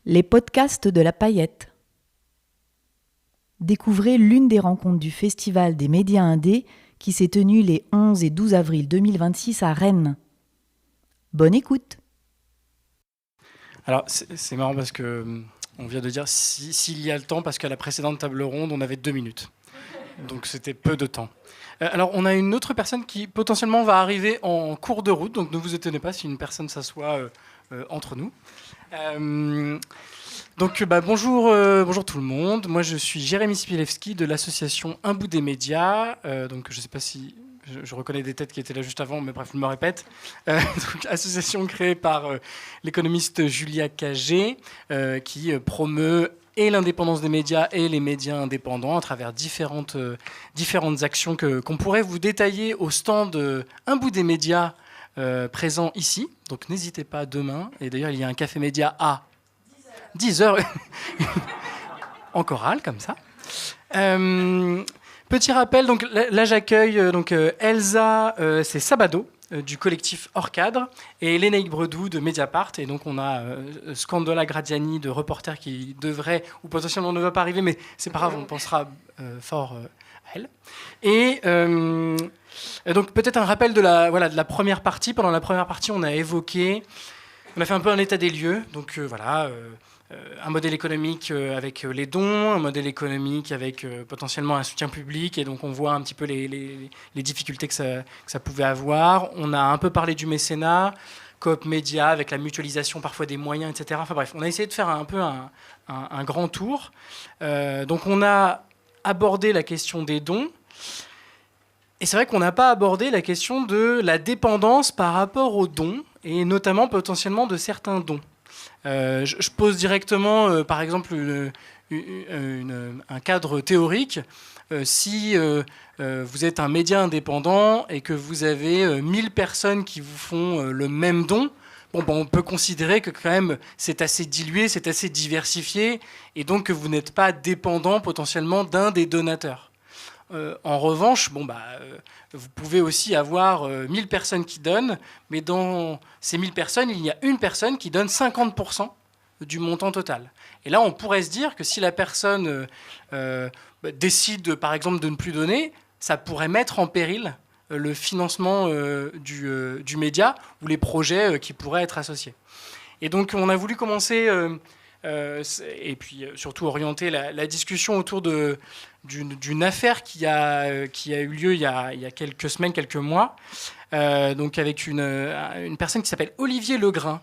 Les podcasts de la Paillette. Découvrez l'une des rencontres du Festival des médias indés qui s'est tenue les 11 et 12 avril 2026 à Rennes. Bonne écoute. Alors, c'est marrant parce que on vient de dire s'il y a le temps, parce qu'à la précédente table ronde, on avait 2 minutes. Donc, c'était peu de temps. Alors, on a une autre personne qui potentiellement va arriver en cours de route. Donc, ne vous étonnez pas si une personne s'assoit entre nous. Bonjour tout le monde. Moi, je suis Jérémy Spilewski de l'association Un bout des médias. Donc, je ne sais pas si je reconnais des têtes qui étaient là juste avant, mais bref, je me répète. Donc, association créée par l'économiste Julia Cagé, qui promeut et l'indépendance des médias et les médias indépendants à travers différentes actions qu'on pourrait vous détailler au stand Un bout des médias présent ici. Donc n'hésitez pas demain. Et d'ailleurs, il y a un café média à 10h. En chorale, comme ça. Petit rappel, donc là j'accueille Elsa, c'est Sabado, du collectif Hors Cadre, et Lénaïque Bredou de Mediapart. Et donc on a Scandola Gradiani de Reporter qui devrait, ou potentiellement ne va pas arriver, mais c'est pas grave, on pensera fort à elle. Et donc peut-être un rappel de la première partie. Pendant la première partie, on a fait un peu un état des lieux. Donc un modèle économique avec les dons, un modèle économique avec potentiellement un soutien public, et donc on voit un petit peu les difficultés que ça pouvait avoir. On a un peu parlé du mécénat, coop média, avec la mutualisation parfois des moyens, etc. Enfin bref, on a essayé de faire un peu un grand tour. Donc on a abordé la question des dons, et c'est vrai qu'on n'a pas abordé la question de la dépendance par rapport aux dons, et notamment potentiellement de certains dons. Je pose directement, par exemple, un cadre théorique. Si vous êtes un média indépendant et que vous avez 1000 personnes qui vous font le même don, on peut considérer que quand même c'est assez dilué, c'est assez diversifié, et donc que vous n'êtes pas dépendant potentiellement d'un des donateurs. En revanche, vous pouvez aussi avoir 1000 personnes qui donnent, mais dans ces 1000 personnes, il y a une personne qui donne 50% du montant total. Et là, on pourrait se dire que si la personne décide, par exemple, de ne plus donner, ça pourrait mettre en péril le financement du média ou les projets qui pourraient être associés. Et donc, on a voulu commencer... et puis surtout orienter la discussion autour d'une affaire qui a eu lieu il y a quelques semaines, quelques mois, donc avec une personne qui s'appelle Olivier Legrain.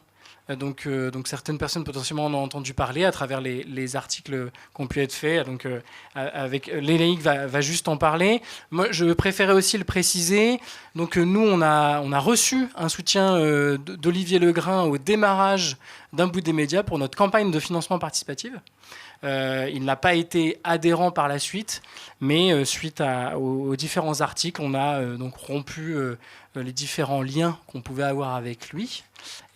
Donc certaines personnes potentiellement en ont entendu parler à travers les articles qui ont pu être faits. Donc avec Lénaïque va juste en parler. Moi, je préférais aussi le préciser. Donc nous, on a reçu un soutien d'Olivier Legrain au démarrage d'Un bout des médias pour notre campagne de financement participatif. Il n'a pas été adhérent par la suite, mais suite aux différents articles, on a donc rompu les différents liens qu'on pouvait avoir avec lui,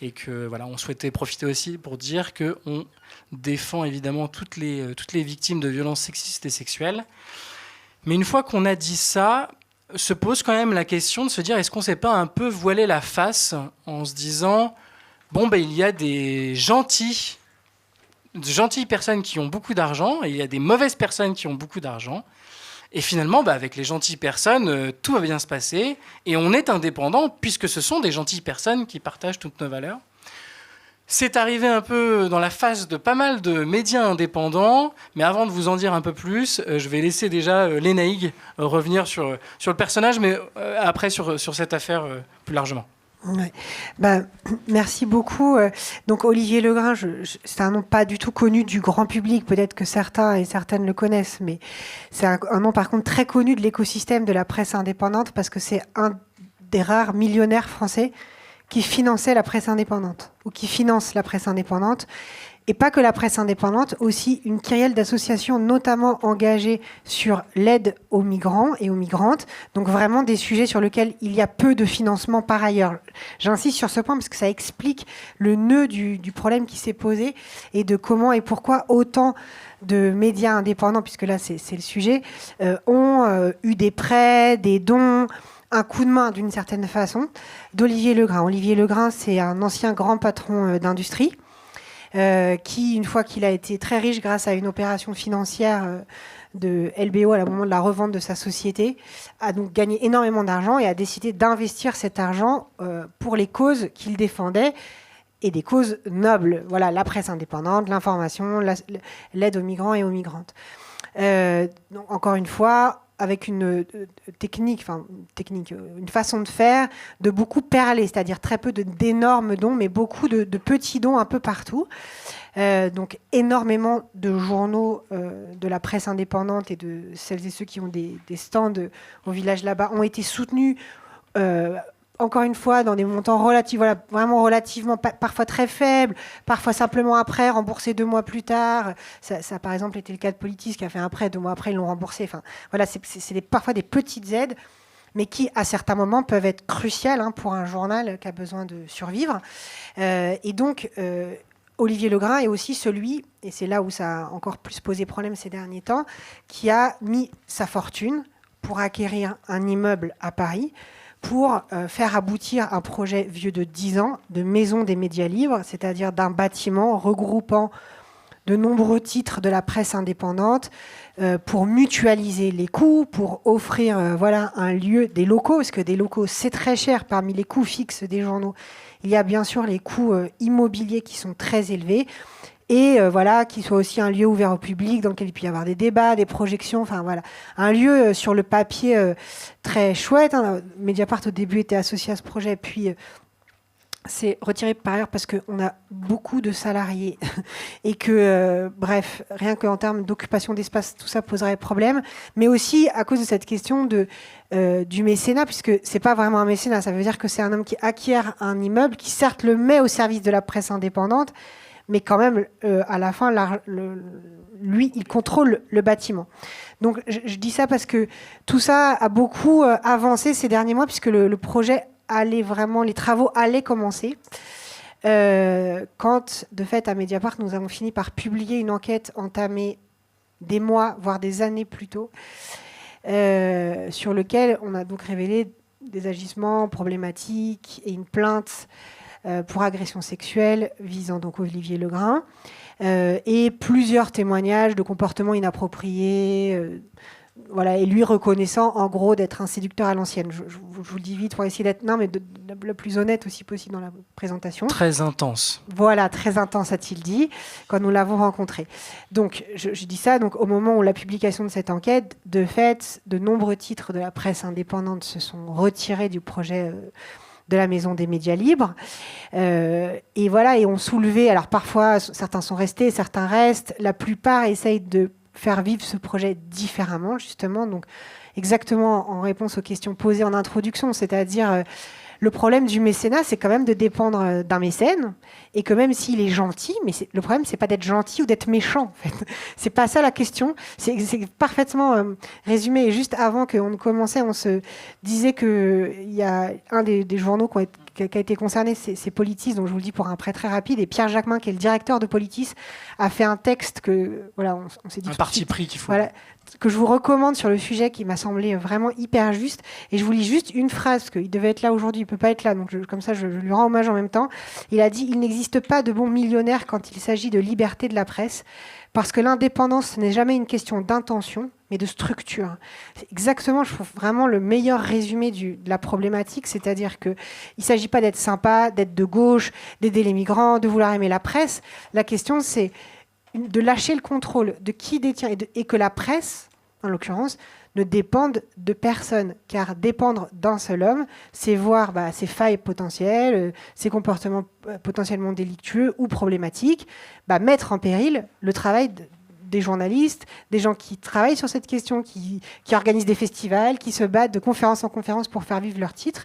et que on souhaitait profiter aussi pour dire qu'on défend évidemment toutes les victimes de violences sexistes et sexuelles. Mais une fois qu'on a dit ça, se pose quand même la question de se dire, est-ce qu'on ne s'est pas un peu voilé la face en se disant il y a des gentilles personnes qui ont beaucoup d'argent, et il y a des mauvaises personnes qui ont beaucoup d'argent. Et finalement, avec les gentilles personnes, tout va bien se passer, et on est indépendant puisque ce sont des gentilles personnes qui partagent toutes nos valeurs. C'est arrivé un peu dans la phase de pas mal de médias indépendants, mais avant de vous en dire un peu plus, je vais laisser déjà Lénaïque revenir sur le personnage, mais après sur cette affaire plus largement. Ouais. Merci beaucoup. Donc Olivier Legrain, c'est un nom pas du tout connu du grand public. Peut-être que certains et certaines le connaissent, mais c'est un nom par contre très connu de l'écosystème de la presse indépendante, parce que c'est un des rares millionnaires français qui finançait la presse indépendante, ou qui finance la presse indépendante. Et pas que la presse indépendante, aussi une kyrielle d'associations, notamment engagées sur l'aide aux migrants et aux migrantes. Donc vraiment des sujets sur lesquels il y a peu de financement par ailleurs. J'insiste sur ce point parce que ça explique le nœud du problème qui s'est posé, et de comment et pourquoi autant de médias indépendants, puisque là c'est le sujet, ont eu des prêts, des dons, un coup de main d'une certaine façon d'Olivier Legrain. Olivier Legrain, c'est un ancien grand patron d'industrie. qui, une fois qu'il a été très riche grâce à une opération financière de LBO à la moment de la revente de sa société, a donc gagné énormément d'argent et a décidé d'investir cet argent pour les causes qu'il défendait, et des causes nobles. Voilà, la presse indépendante, l'information, l'aide aux migrants et aux migrantes. Donc, encore une fois, avec une technique, une façon de faire, de beaucoup perler, c'est-à-dire très peu d'énormes dons, mais beaucoup de petits dons un peu partout. Donc énormément de journaux de la presse indépendante et de celles et ceux qui ont des stands au village là-bas ont été soutenus, encore une fois, dans des montants relatifs, voilà, vraiment relativement, parfois très faibles, parfois simplement un prêt remboursé 2 mois plus tard. Ça a par exemple été le cas de Politis qui a fait un prêt, 2 mois après ils l'ont remboursé. Enfin, voilà, c'est parfois des petites aides, mais qui, à certains moments, peuvent être cruciales pour un journal qui a besoin de survivre. Et donc, Olivier Legrain est aussi celui, et c'est là où ça a encore plus posé problème ces derniers temps, qui a mis sa fortune pour acquérir un immeuble à Paris, pour faire aboutir un projet vieux de 10 ans de maison des médias libres, c'est-à-dire d'un bâtiment regroupant de nombreux titres de la presse indépendante pour mutualiser les coûts, pour offrir un lieu, des locaux, parce que des locaux, c'est très cher parmi les coûts fixes des journaux. Il y a bien sûr les coûts immobiliers qui sont très élevés, et qu'il soit aussi un lieu ouvert au public dans lequel il peut y avoir des débats, des projections, un lieu sur le papier très chouette. Mediapart au début était associé à ce projet, puis c'est retiré par ailleurs parce qu'on a beaucoup de salariés et que, rien qu'en termes d'occupation d'espace, tout ça poserait problème, mais aussi à cause de cette question du mécénat, puisque c'est pas vraiment un mécénat, ça veut dire que c'est un homme qui acquiert un immeuble, qui certes le met au service de la presse indépendante, mais quand même, à la fin, lui, il contrôle le bâtiment. Donc, je dis ça parce que tout ça a beaucoup avancé ces derniers mois, puisque le projet les travaux allaient commencer. Quand, de fait, à Mediapart, nous avons fini par publier une enquête entamée des mois, voire des années plus tôt, sur lequel on a donc révélé des agissements problématiques et une plainte pour agression sexuelle visant donc Olivier Legrain, et plusieurs témoignages de comportements inappropriés, et lui reconnaissant en gros d'être un séducteur à l'ancienne. Je vous le dis vite pour essayer d'être le plus honnête aussi possible dans la présentation. Très intense. Voilà, très intense, a-t-il dit, quand nous l'avons rencontré. Donc, je dis ça, donc, au moment où la publication de cette enquête, de fait, de nombreux titres de la presse indépendante se sont retirés du projet de la Maison des médias libres. Et ont soulevé, alors parfois, certains sont restés, certains restent, la plupart essayent de faire vivre ce projet différemment, justement, donc exactement en réponse aux questions posées en introduction, c'est-à-dire le problème du mécénat, c'est quand même de dépendre d'un mécène, et que même s'il est gentil, mais le problème, c'est pas d'être gentil ou d'être méchant, en fait. C'est pas ça la question. C'est parfaitement résumé. Et juste avant qu'on commençait, on se disait qu'il y a un des journaux qui a été concerné, c'est Politis, donc je vous le dis pour un prêt très rapide, et Pierre Jacquemin, qui est le directeur de Politis, a fait un texte que, on s'est dit... Un parti pris qu'il faut... que je vous recommande sur le sujet, qui m'a semblé vraiment hyper juste. Et je vous lis juste une phrase, parce qu'il devait être là aujourd'hui, il ne peut pas être là, donc comme ça je lui rends hommage en même temps. Il a dit « Il n'existe pas de bons millionnaires quand il s'agit de liberté de la presse, parce que l'indépendance n'est jamais une question d'intention, mais de structure. » C'est exactement, je trouve, vraiment le meilleur résumé de la problématique, c'est-à-dire qu'il ne s'agit pas d'être sympa, d'être de gauche, d'aider les migrants, de vouloir aimer la presse. La question, c'est de lâcher le contrôle de qui détient et que la presse, en l'occurrence, ne dépende de personne. Car dépendre d'un seul homme, c'est voir ses failles potentielles, ses comportements potentiellement délictueux ou problématiques, mettre en péril le travail des journalistes, des gens qui travaillent sur cette question, qui organisent des festivals, qui se battent de conférence en conférence pour faire vivre leurs titres,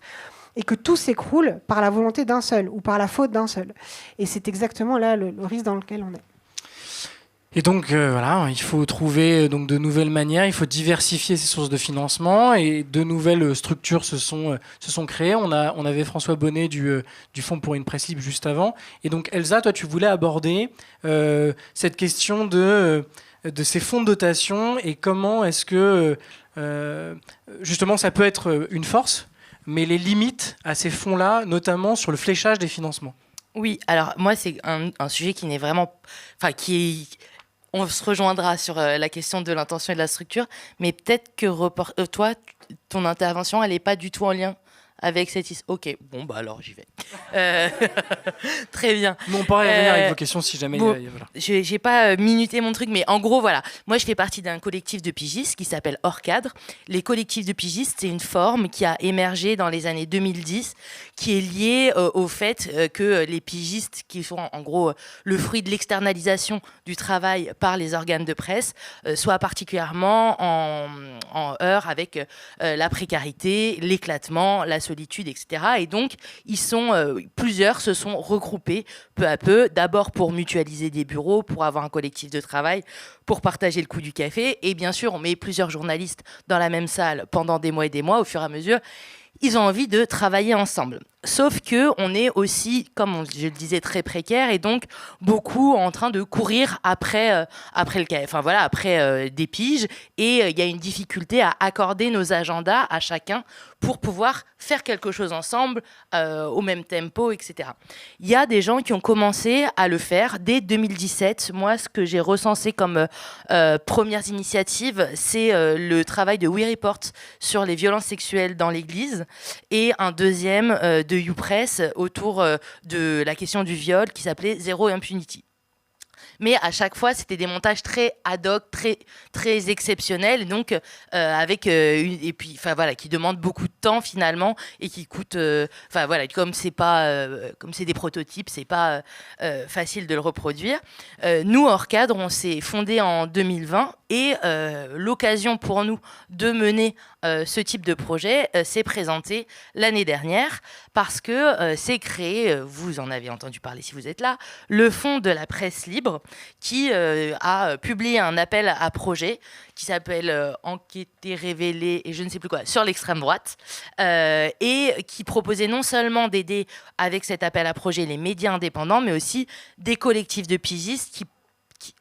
et que tout s'écroule par la volonté d'un seul ou par la faute d'un seul. Et c'est exactement là le risque dans lequel on est. Et donc il faut trouver donc de nouvelles manières, il faut diversifier ses sources de financement, et de nouvelles structures se sont créées. On avait François Bonnet du Fonds pour une presse libre juste avant. Et donc Elsa, toi tu voulais aborder cette question de ces fonds de dotation, et comment est-ce que justement ça peut être une force, mais les limites à ces fonds-là, notamment sur le fléchage des financements. Oui, alors moi, c'est un sujet qui n'est vraiment... Enfin, on se rejoindra sur la question de l'intention et de la structure, mais peut-être que toi, ton intervention, elle n'est pas du tout en lien avec cette histoire. Ok, bon, bah alors j'y vais. Très bien. Nous, on pourrait revenir avec vos questions si jamais... Bon, voilà. j'ai pas minuté mon truc, mais en gros, voilà. Moi, je fais partie d'un collectif de pigistes qui s'appelle Hors Cadre. Les collectifs de pigistes, c'est une forme qui a émergé dans les années 2010, qui est liée au fait que les pigistes, qui sont en gros le fruit de l'externalisation du travail par les organes de presse, soient particulièrement en heurts avec la précarité, l'éclatement, la solitude, etc. Et donc, plusieurs se sont regroupés peu à peu, d'abord pour mutualiser des bureaux, pour avoir un collectif de travail, pour partager le coût du café. Et bien sûr, on met plusieurs journalistes dans la même salle pendant des mois et des mois. Au fur et à mesure, ils ont envie de travailler ensemble. Sauf qu'on est aussi, comme je le disais, très précaire et donc beaucoup en train de courir après des piges. Et il y a une difficulté à accorder nos agendas à chacun pour pouvoir faire quelque chose ensemble au même tempo, etc. Il y a des gens qui ont commencé à le faire dès 2017. Moi, ce que j'ai recensé comme premières initiatives, c'est le travail de We Report sur les violences sexuelles dans l'Église et un deuxième de YouPress autour de la question du viol qui s'appelait Zero Impunity. Mais à chaque fois, c'était des montages très ad hoc, très, très exceptionnels, donc qui demandent beaucoup de temps finalement et qui coûtent, comme c'est des prototypes, c'est pas facile de le reproduire. Nous, Hors Cadre, on s'est fondé en 2020 et l'occasion pour nous de mener ce type de projet s'est présentée l'année dernière parce que c'est créé, vous en avez entendu parler si vous êtes là, le Fonds de la presse libre qui a publié un appel à projet qui s'appelle Enquêter, révéler et je ne sais plus quoi, sur l'extrême droite, et qui proposait non seulement d'aider avec cet appel à projet les médias indépendants, mais aussi des collectifs de pigistes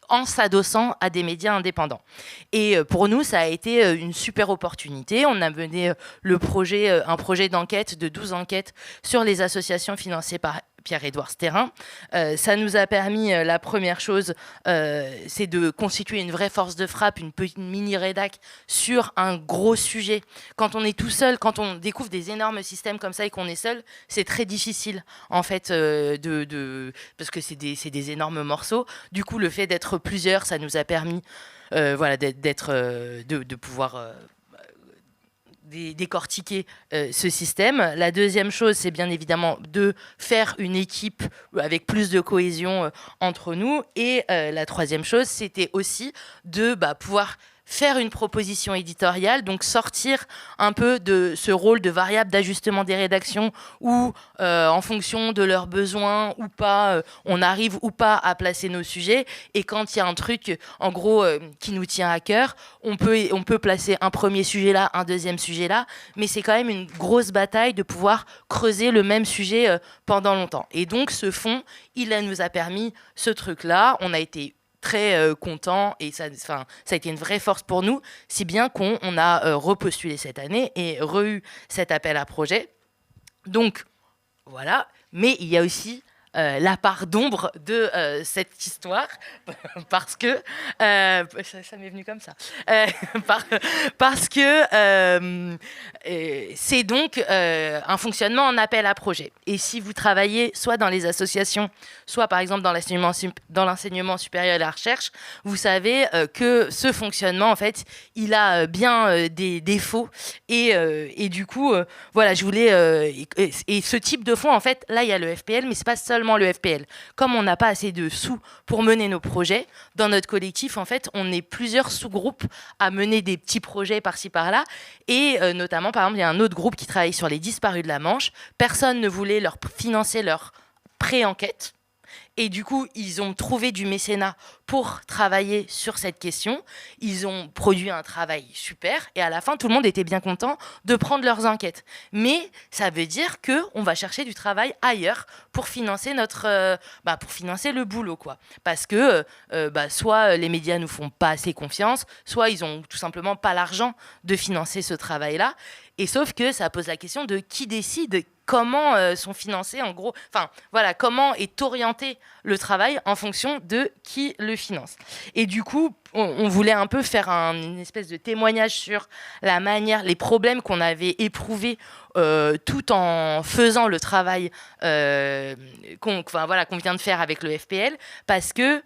en s'adossant à des médias indépendants. Et pour nous, ça a été une super opportunité. On a mené un projet d'enquête de 12 enquêtes sur les associations financées par Pierre-Édouard Stérin. Ça nous a permis, la première chose, c'est de constituer une vraie force de frappe, une petite mini-rédac sur un gros sujet. Quand on est tout seul, quand on découvre des énormes systèmes comme ça et qu'on est seul, c'est très difficile, en fait, parce que c'est des énormes morceaux. Du coup, le fait d'être plusieurs, ça nous a permis de pouvoir... décortiquer ce système. La deuxième chose, c'est bien évidemment de faire une équipe avec plus de cohésion entre nous. Et la troisième chose, c'était aussi de pouvoir faire une proposition éditoriale, donc sortir un peu de ce rôle de variable d'ajustement des rédactions où, en fonction de leurs besoins ou pas, on arrive ou pas à placer nos sujets. Et quand il y a un truc, en gros, qui nous tient à cœur, on peut placer un premier sujet là, un deuxième sujet là, mais c'est quand même une grosse bataille de pouvoir creuser le même sujet pendant longtemps. Et donc, ce fonds, il nous a permis ce truc-là. On a été très content et ça a été une vraie force pour nous, si bien qu'on a repostulé cette année et eu cet appel à projet. Donc voilà, mais il y a aussi la part d'ombre de cette histoire parce que ça m'est venu comme ça parce que c'est donc un fonctionnement en appel à projet. Et si vous travaillez soit dans les associations, soit par exemple dans l'enseignement supérieur et la recherche, vous savez que ce fonctionnement, en fait, il a bien des défauts et du coup, voilà, je voulais et ce type de fonds, en fait, là il y a le FPL, mais c'est pas seulement le FPL. Comme on n'a pas assez de sous pour mener nos projets, dans notre collectif, en fait, on est plusieurs sous-groupes à mener des petits projets par-ci par-là. Et notamment, par exemple, il y a un autre groupe qui travaille sur les disparus de la Manche. Personne ne voulait leur financer leur pré-enquête. Et du coup, ils ont trouvé du mécénat pour travailler sur cette question. Ils ont produit un travail super et à la fin, tout le monde était bien content de prendre leurs enquêtes. Mais ça veut dire qu'on va chercher du travail ailleurs pour financer pour financer le boulot, quoi. Parce que soit les médias nous font pas assez confiance, soit ils ont tout simplement pas l'argent de financer ce travail-là. Et sauf que ça pose la question de qui décide comment sont financés, en gros, comment est orienté le travail en fonction de qui le finance. Et du coup, on voulait un peu faire une espèce de témoignage sur la manière, les problèmes qu'on avait éprouvés tout en faisant le travail qu'on vient de faire avec le FPL, parce que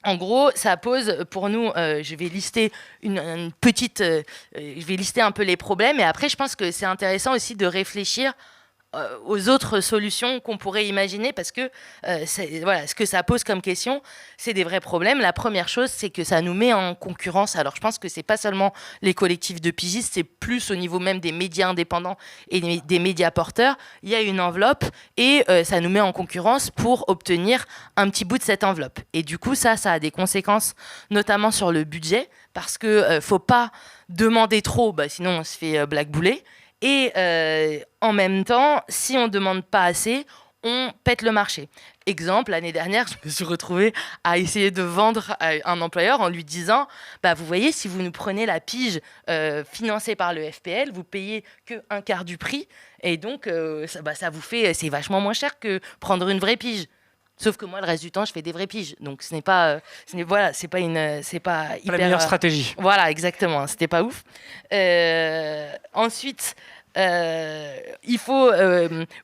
en gros, ça pose pour nous, je vais lister je vais lister un peu les problèmes, et après, je pense que c'est intéressant aussi de réfléchir aux autres solutions qu'on pourrait imaginer, parce que ce que ça pose comme question, c'est des vrais problèmes. La première chose, c'est que ça nous met en concurrence. Alors, je pense que c'est pas seulement les collectifs de pigistes, c'est plus au niveau même des médias indépendants et des médias porteurs. Il y a une enveloppe et ça nous met en concurrence pour obtenir un petit bout de cette enveloppe. Et du coup, ça a des conséquences, notamment sur le budget, parce que faut pas demander trop, sinon on se fait blackbouler. Et en même temps, si on ne demande pas assez, on pète le marché. Exemple, l'année dernière, je me suis retrouvée à essayer de vendre à un employeur en lui disant vous voyez, si vous nous prenez la pige financée par le FPL, vous payez que un quart du prix. Et donc, ça vous fait, c'est vachement moins cher que prendre une vraie pige. Sauf que moi, le reste du temps, je fais des vraies piges. Donc, c'est pas hyper... La meilleure stratégie. Voilà, exactement. C'était pas ouf. Ensuite, il faut...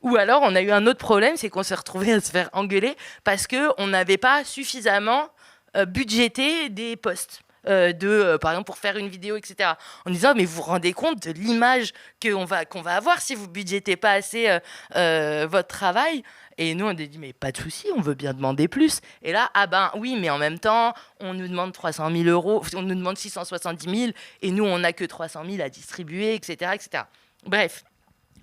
ou alors, on a eu un autre problème, c'est qu'on s'est retrouvé à se faire engueuler parce qu'on n'avait pas suffisamment budgété des postes. Par exemple, pour faire une vidéo, etc. En disant, mais vous vous rendez compte de l'image qu'on va avoir si vous budgétez pas assez votre travail? Et nous, on a dit, mais pas de souci, on veut bien demander plus. Et là, oui, mais en même temps, on nous demande 300 000 €, on nous demande 670 000, et nous, on n'a que 300 000 à distribuer, etc., etc. Bref.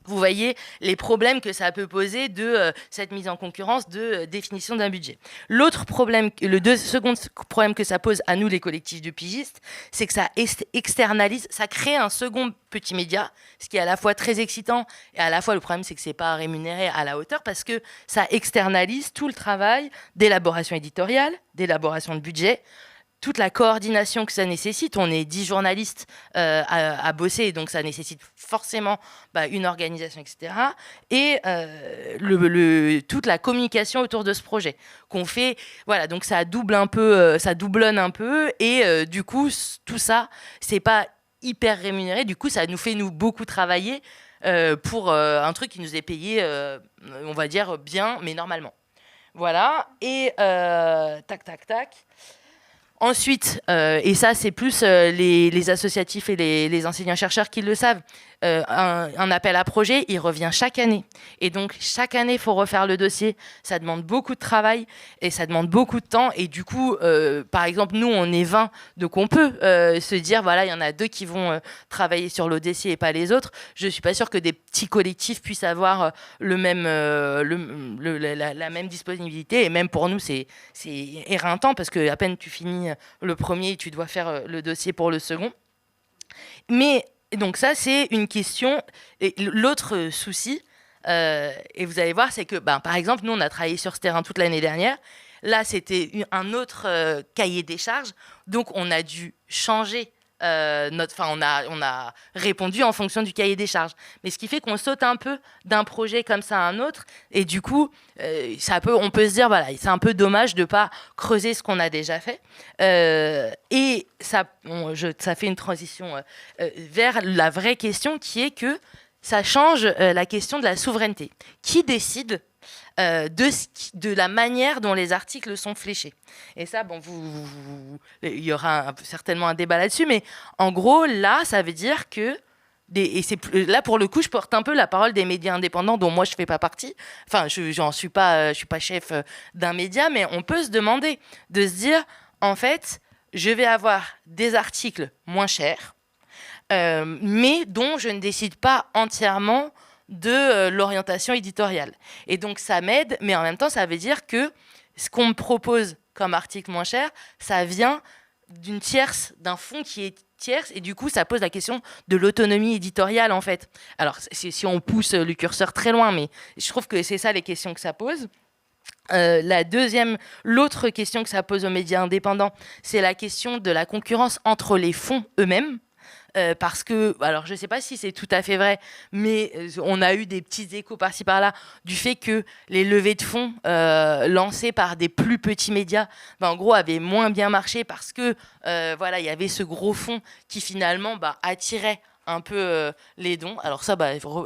Vous voyez les problèmes que ça peut poser de cette mise en concurrence de définition d'un budget. L'autre problème, second problème que ça pose à nous, les collectifs de pigistes, c'est que ça externalise, ça crée un second petit média, ce qui est à la fois très excitant et à la fois le problème, c'est que c'est pas rémunéré à la hauteur parce que ça externalise tout le travail d'élaboration éditoriale, d'élaboration de budget, toute la coordination que ça nécessite. On est 10 journalistes à bosser, donc ça nécessite forcément une organisation, etc. Et toute la communication autour de ce projet qu'on fait. Voilà, donc ça double un peu, ça doublonne un peu, et du coup, tout ça, c'est pas hyper rémunéré. Du coup, ça nous fait beaucoup travailler pour un truc qui nous est payé, on va dire, bien, mais normalement. Voilà, et tac. Ensuite, et ça c'est plus les associatifs et les enseignants-chercheurs qui le savent, un appel à projet, il revient chaque année. Et donc, chaque année, il faut refaire le dossier. Ça demande beaucoup de travail et ça demande beaucoup de temps. Et du coup, par exemple, nous, on est 20, donc on peut se dire, voilà, il y en a 2 qui vont travailler sur l'ODC et pas les autres. Je ne suis pas sûre que des petits collectifs puissent avoir la même disponibilité. Et même pour nous, c'est éreintant parce qu'à peine tu finis le premier, tu dois faire le dossier pour le second. Mais donc ça, c'est une question. Et l'autre souci, et vous allez voir, c'est que, par exemple, nous, on a travaillé sur ce terrain toute l'année dernière. Là, c'était un autre cahier des charges. Donc, on a dû changer on a répondu en fonction du cahier des charges. Mais ce qui fait qu'on saute un peu d'un projet comme ça à un autre. Et du coup, on peut se dire, voilà, c'est un peu dommage de ne pas creuser ce qu'on a déjà fait. Et ça fait une transition vers la vraie question qui est que ça change la question de la souveraineté. Qui décide de la manière dont les articles sont fléchés? Et ça, il y aura certainement un débat là-dessus, mais en gros, là, ça veut dire que là, pour le coup, je porte un peu la parole des médias indépendants dont moi, je ne fais pas partie. Enfin, je suis pas chef d'un média, mais on peut se demander, de se dire, en fait, je vais avoir des articles moins chers, mais dont je ne décide pas entièrement de l'orientation éditoriale. Et donc, ça m'aide, mais en même temps, ça veut dire que ce qu'on me propose comme article moins cher, ça vient d'une tierce, d'un fonds qui est tierce, et du coup, ça pose la question de l'autonomie éditoriale, en fait. Alors, si on pousse le curseur très loin, mais je trouve que c'est ça les questions que ça pose. L'autre question que ça pose aux médias indépendants, c'est la question de la concurrence entre les fonds eux-mêmes. Parce que, alors je ne sais pas si c'est tout à fait vrai, mais on a eu des petits échos par-ci par-là du fait que les levées de fonds lancées par des plus petits médias, en gros, avaient moins bien marché parce que il y avait ce gros fonds qui finalement attirait un peu les dons. Alors ça,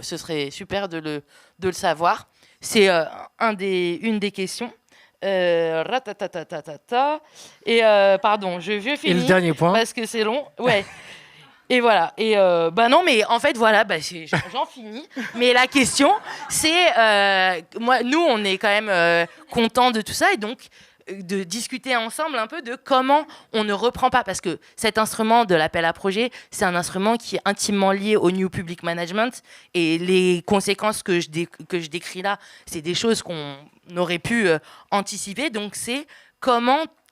ce serait super de le savoir. C'est une des questions. Et pardon, je finis. Et le dernier point. Parce que c'est long. Ouais. Et voilà. Et non, mais en fait, voilà, j'en finis. Mais la question, c'est, nous, on est quand même contents de tout ça, et donc de discuter ensemble un peu de comment on ne reprend pas, parce que cet instrument de l'appel à projet, c'est un instrument qui est intimement lié au New Public Management, et les conséquences que je décris là, c'est des choses qu'on aurait pu anticiper. Donc c'est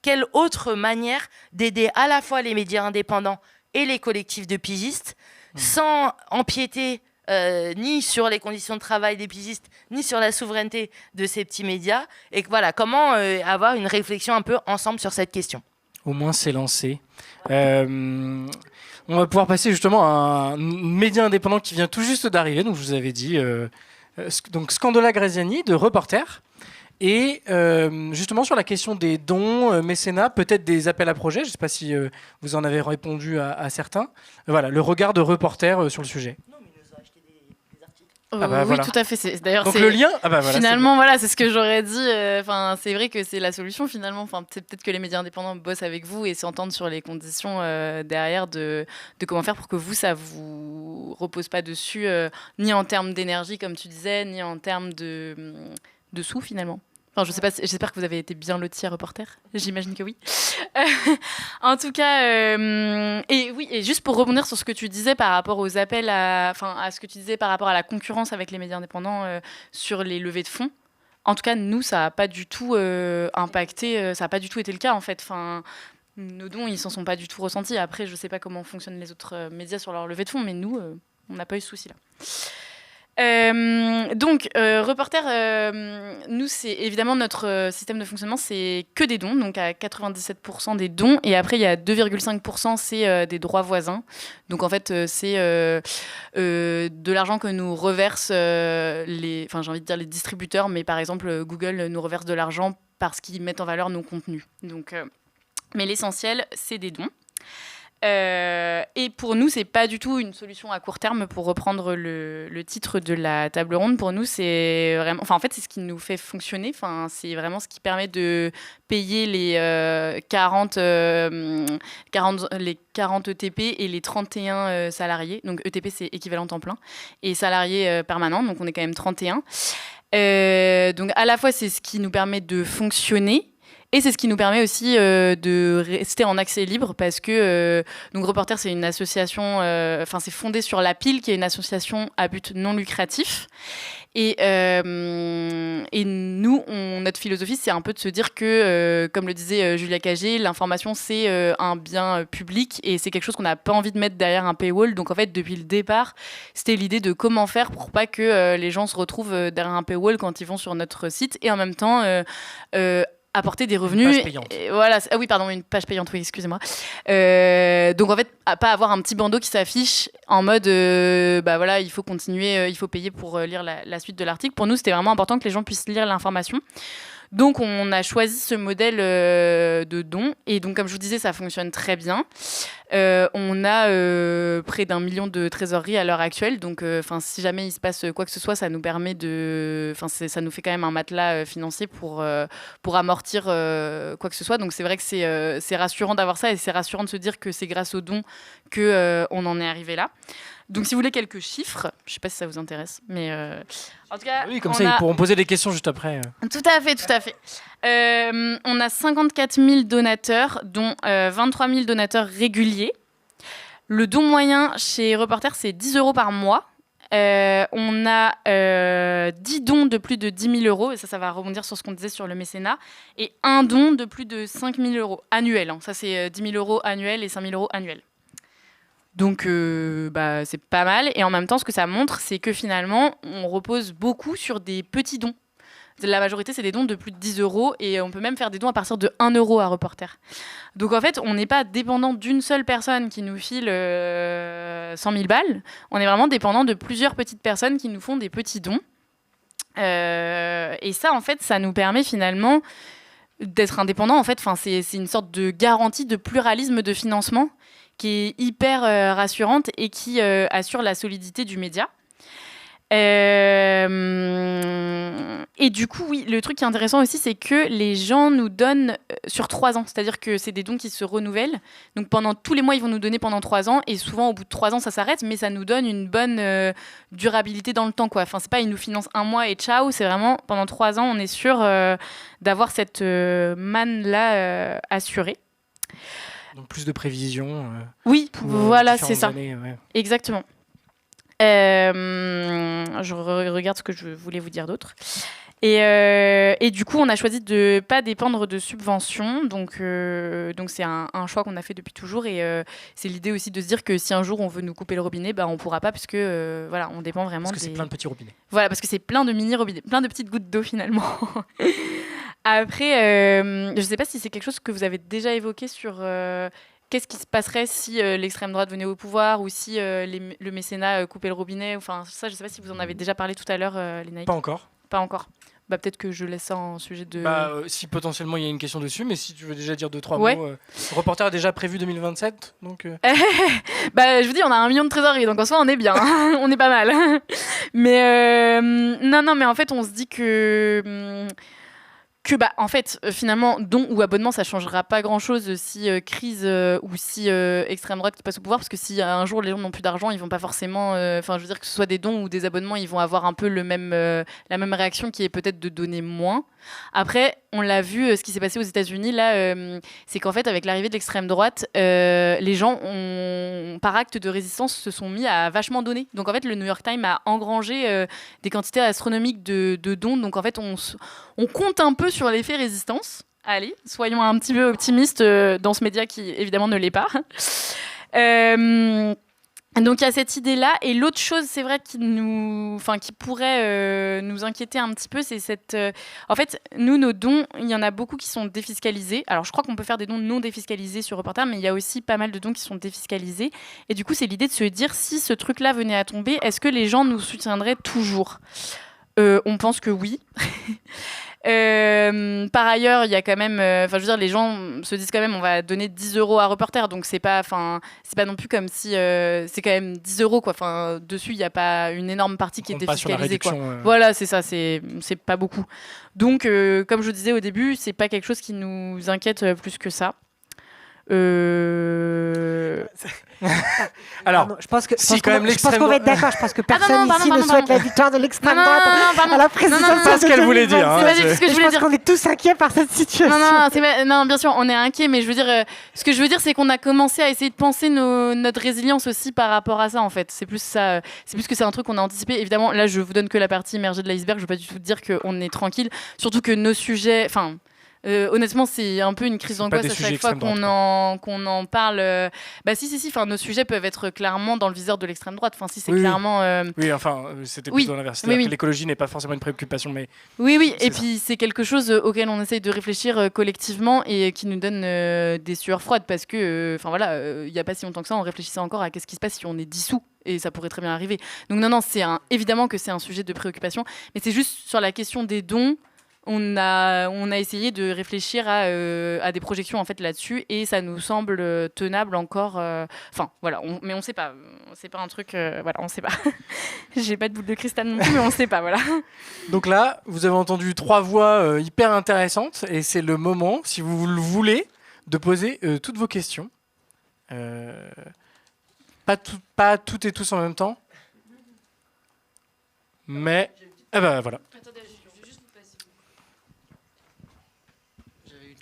quelle autre manière d'aider à la fois les médias indépendants et les collectifs de pigistes, sans empiéter ni sur les conditions de travail des pigistes, ni sur la souveraineté de ces petits médias. Et comment avoir une réflexion un peu ensemble sur cette question. Au moins, c'est lancé. On va pouvoir passer justement à un média indépendant qui vient tout juste d'arriver. Donc, je vous avais dit, donc Scandola Graziani de Reporter. Et justement, sur la question des dons, mécénat, peut-être des appels à projets, je ne sais pas si vous en avez répondu à certains. Voilà, le regard de Reporter sur le sujet. Non, mais il nous a acheté des articles. Oui, voilà. tout à fait. D'ailleurs, donc le lien, finalement, c'est ce que j'aurais dit. C'est vrai que c'est la solution finalement. Peut-être que les médias indépendants bossent avec vous et s'entendent sur les conditions derrière de comment faire pour que ça vous repose pas dessus, ni en termes d'énergie, comme tu disais, ni en termes de sous finalement. Enfin, je sais pas, j'espère que vous avez été bien loti à Reporter. J'imagine que oui. En tout cas, et juste pour rebondir sur ce que tu disais par rapport aux appels à ce que tu disais par rapport à la concurrence avec les médias indépendants sur les levées de fonds. En tout cas, nous, ça n'a pas du tout impacté, ça n'a pas du tout été le cas en fait. Nos dons, ils s'en sont pas du tout ressentis. Après, je sais pas comment fonctionnent les autres médias sur leur levée de fonds, mais nous, on n'a pas eu ce souci-là. Reporter, nous, c'est évidemment notre système de fonctionnement, c'est que des dons, donc à 97% des dons, et après il y a 2,5% c'est des droits voisins. Donc en fait c'est de l'argent que nous reversent j'ai envie de dire les distributeurs, mais par exemple Google nous reverse de l'argent parce qu'ils mettent en valeur nos contenus. Donc, mais l'essentiel c'est des dons. Et pour nous, c'est pas du tout une solution à court terme, pour reprendre le titre de la table ronde. Pour nous, c'est vraiment, en fait, c'est ce qui nous fait fonctionner. C'est vraiment ce qui permet de payer les 40 ETP et les 31 salariés. Donc ETP, c'est équivalent temps plein, et salariés permanents. Donc on est quand même 31. Donc à la fois, c'est ce qui nous permet de fonctionner. Et c'est ce qui nous permet aussi de rester en accès libre, parce que donc Reporter, c'est une association, c'est fondé sur La Pile, qui est une association à but non lucratif. Et nous, notre philosophie, c'est un peu de se dire que, comme le disait Julia Cagé, l'information, c'est un bien public, et c'est quelque chose qu'on n'a pas envie de mettre derrière un paywall. Donc en fait, depuis le départ, c'était l'idée de comment faire pour pas que les gens se retrouvent derrière un paywall quand ils vont sur notre site, et en même temps apporter des revenus. Une page payante. Une page payante, oui, excusez-moi. Donc en fait, à pas avoir un petit bandeau qui s'affiche en mode il faut continuer, il faut payer pour lire la suite de l'article. Pour nous, c'était vraiment important que les gens puissent lire l'information. Donc on a choisi ce modèle de don, et donc comme je vous disais, ça fonctionne très bien. On a près d'1 million de trésorerie à l'heure actuelle, donc si jamais il se passe quoi que ce soit, ça nous permet ça nous fait quand même un matelas financier pour amortir quoi que ce soit. Donc c'est vrai que c'est rassurant d'avoir ça, et c'est rassurant de se dire que c'est grâce aux dons que on en est arrivé là. Donc si vous voulez quelques chiffres, je ne sais pas si ça vous intéresse, mais en tout cas... Oui, comme ça, ils pourront poser des questions juste après. Tout à fait. On a 54 000 donateurs, dont 23 000 donateurs réguliers. Le don moyen chez Reporter, c'est 10 € par mois. On a 10 dons de plus de 10 000 euros, et ça va rebondir sur ce qu'on disait sur le mécénat, et un don de plus de 5 000 euros annuels. Hein. Ça, c'est 10 000 euros annuels et 5 000 euros annuels. Donc, c'est pas mal. Et en même temps, ce que ça montre, c'est que finalement, on repose beaucoup sur des petits dons. La majorité, c'est des dons de plus de 10 euros et on peut même faire des dons à partir de 1 euro à Reporter. Donc en fait, on n'est pas dépendant d'une seule personne qui nous file 100 000 balles. On est vraiment dépendant de plusieurs petites personnes qui nous font des petits dons. Et ça, en fait, ça nous permet finalement d'être indépendant. En fait, c'est une sorte de garantie de pluralisme de financement qui est hyper rassurante et qui assure la solidité du média. Et du coup, oui, le truc qui est intéressant aussi, c'est que les gens nous donnent sur 3 ans. C'est-à-dire que c'est des dons qui se renouvellent. Donc pendant tous les mois, ils vont nous donner pendant 3 ans. Et souvent, au bout de 3 ans, ça s'arrête. Mais ça nous donne une bonne durabilité dans le temps, quoi. Enfin, c'est pas ils nous financent un mois et ciao. C'est vraiment pendant 3 ans, on est sûr d'avoir cette manne-là assurée. Donc plus de prévisions. Oui, voilà, c'est ça. Années, ouais. Exactement. Je regarde ce que je voulais vous dire d'autre. Et du coup, on a choisi de ne pas dépendre de subventions. Donc c'est un choix qu'on a fait depuis toujours. Et c'est l'idée aussi de se dire que si un jour on veut nous couper le robinet, on ne pourra pas puisque on dépend vraiment parce que c'est plein de petits robinets. Voilà, parce que c'est plein de mini-robinets, plein de petites gouttes d'eau finalement. Après, je ne sais pas si c'est quelque chose que vous avez déjà évoqué sur... Qu'est-ce qui se passerait si l'extrême droite venait au pouvoir ou si le mécénat coupait le robinet? Enfin, ça, je ne sais pas si vous en avez déjà parlé tout à l'heure, Lénaïque. Pas encore. Pas encore. Peut-être que je laisse ça en sujet de... Si potentiellement il y a une question dessus, mais si tu veux déjà dire 2-3 ouais. mots. Le Reporter a déjà prévu 2027, donc... je vous dis, on a 1 million de trésorerie, donc en soi, on est bien. On est pas mal. Mais non, mais en fait, on se dit que en fait, finalement, don ou abonnement, ça changera pas grand-chose si crise ou si extrême droite qui passe au pouvoir, parce que si un jour les gens n'ont plus d'argent, ils vont pas forcément... je veux dire que ce soit des dons ou des abonnements, ils vont avoir un peu la même réaction qui est peut-être de donner moins. Après, on l'a vu, ce qui s'est passé aux États-Unis, là, c'est qu'en fait, avec l'arrivée de l'extrême droite, les gens, par acte de résistance, se sont mis à vachement donner. Donc en fait, le New York Times a engrangé des quantités astronomiques de dons. Donc en fait, on compte un peu sur l'effet résistance. Allez, soyons un petit peu optimistes dans ce média qui, évidemment, ne l'est pas. Donc il y a cette idée-là. Et l'autre chose, c'est vrai, qui pourrait nous inquiéter un petit peu, c'est cette... En fait, nous, nos dons, il y en a beaucoup qui sont défiscalisés. Alors je crois qu'on peut faire des dons non défiscalisés sur Reporter, mais il y a aussi pas mal de dons qui sont défiscalisés. Et du coup, c'est l'idée de se dire, si ce truc-là venait à tomber, est-ce que les gens nous soutiendraient toujours ? On pense que oui. Par ailleurs, il y a quand même, les gens se disent quand même, on va donner 10 euros à Reporter, donc c'est pas non plus comme si c'est quand même 10 euros, quoi. Enfin, dessus, il n'y a pas une énorme partie qui est défiscalisée, quoi. Voilà, c'est ça, c'est pas beaucoup. Donc, comme je vous disais au début, c'est pas quelque chose qui nous inquiète plus que ça. Alors, je pense qu'on va être d'accord. Je pense que personne ici ne souhaite la victoire de l'extrême droite à la présidence. C'est pas ce qu'elle voulait dire. Je pense qu'on est tous inquiets par cette situation. Non, bien sûr, on est inquiets, mais je veux dire, ce que je veux dire, c'est qu'on a commencé à essayer de penser notre résilience aussi par rapport à ça, en fait. C'est plus ça. C'est plus que c'est un truc qu'on a anticipé. Évidemment, là, je vous donne que la partie immergée de l'iceberg. Je veux pas du tout dire qu'on est tranquille. Surtout que nos sujets, honnêtement, c'est un peu une crise d'angoisse à chaque fois qu'on en parle. Si. Enfin, nos sujets peuvent être clairement dans le viseur de l'extrême droite. Enfin, si c'est clairement. Oui, c'était plutôt l'inverse. C'est-à-dire que l'écologie n'est pas forcément une préoccupation, mais. Oui. Et puis c'est quelque chose auquel on essaye de réfléchir collectivement et qui nous donne des sueurs froides parce que, il y a pas si longtemps que ça, on réfléchissait encore à qu'est-ce qui se passe si on est dissous. Et ça pourrait très bien arriver. Donc non, évidemment que c'est un sujet de préoccupation, mais c'est juste sur la question des dons. On a essayé de réfléchir à des projections en fait là-dessus et ça nous semble tenable encore. Mais on sait pas. C'est pas un truc. On sait pas. J'ai pas de boule de cristal non plus, mais on sait pas. Voilà. Donc là, vous avez entendu 3 voix hyper intéressantes et c'est le moment, si vous le voulez, de poser toutes vos questions. Pas toutes et tous en même temps, mais voilà.